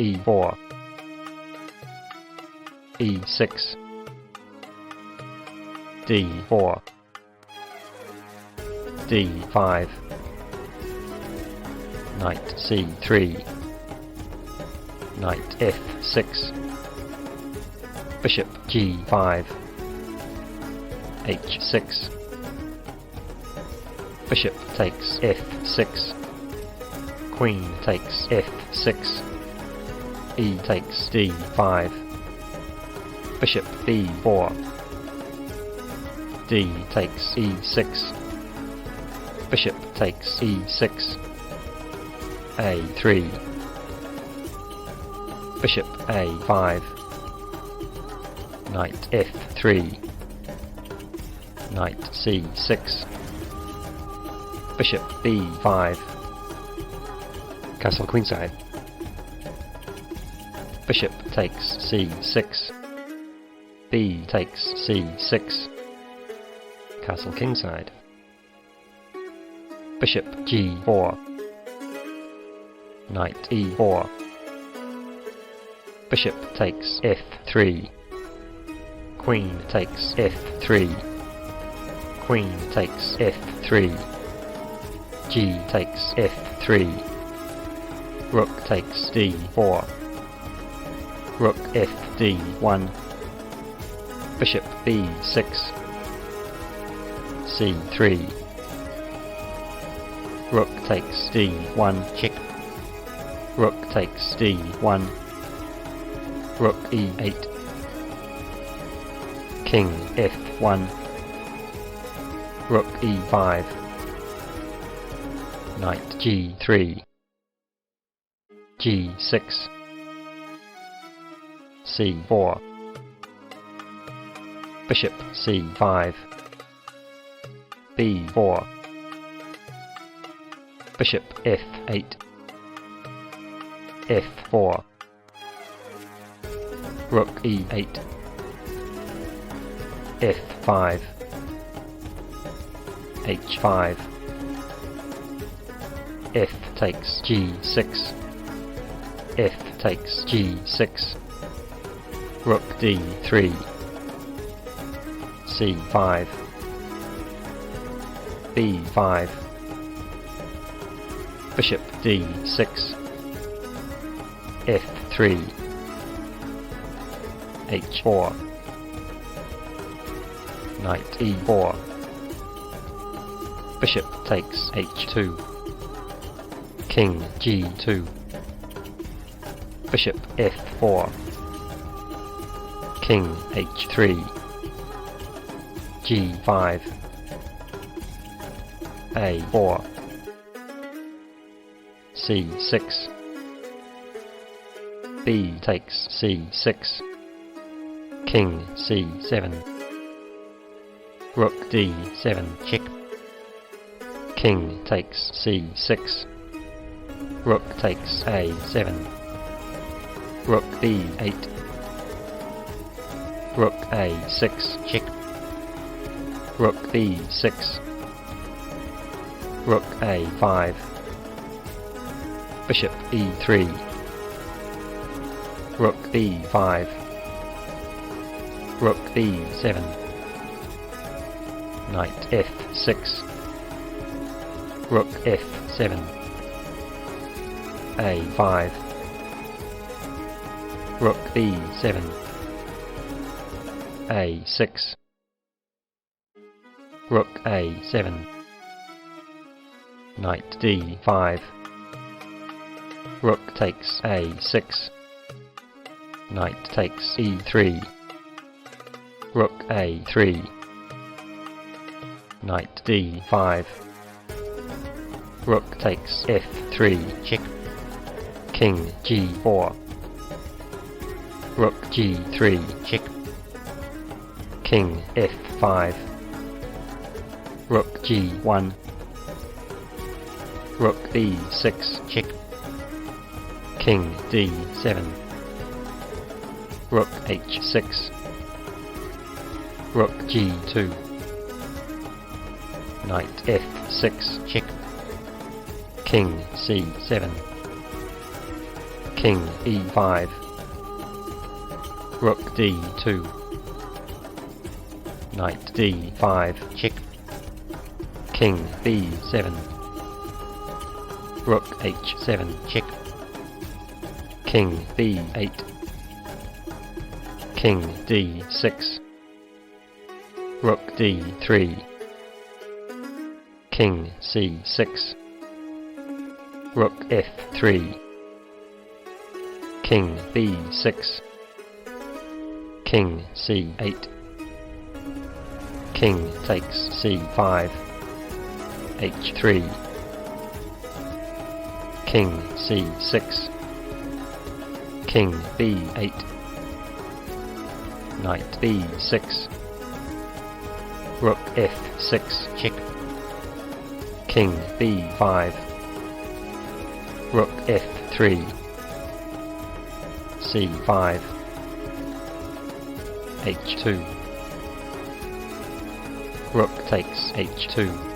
e4, e6, d4, d5, knight c3, knight f6, bishop g5, h6, bishop takes f6, queen takes f6, e takes d5, bishop b4, d takes e6, bishop takes e6, a3, bishop a5, knight f3, knight c6, bishop b5, castle queenside, bishop takes c6, b takes c6, castle kingside, bishop g4, knight e4, bishop takes f3, queen takes f3, queen takes f3, g takes f3, rook takes d4, rook fd1, bishop b6, c3, rook takes d1, check, rook takes d1, rook e8, king f1, rook e5, knight g3, g6, c4, bishop c5, b4, bishop f8, f4, rook e8, f5, h5, f takes g6, f takes g6, rook d3, c5, b5, bishop d6, f3, h4, knight e4, bishop takes h2, king g2, bishop f4, king h3, g5, a4, c6, b takes c6, king c7, rook d7, check, king takes c6, rook takes a7, rook b8, rook a6, check, rook b6, rook a5, bishop e3, rook b5, rook b7, knight f6, rook f7, a5, rook b7, a6, rook a7, knight d5, rook takes a6, knight takes e3, rook a3, knight d5, rook takes f3, check, king g4, rook g3, check, king f5, rook g1, rook b6, check, king d7, rook h6, rook g2, knight f6, check, king c7, King e5. Rook d2. Knight d5 check. King b7. Rook h7 check. King b8. King d6. Rook d3. King c6. Rook f3. King b6. King c8. King takes c5. h3. King c6. King b8. Knight b6. Rook f6 check. King b5. Rook f3. c5. h2. Rook takes h2.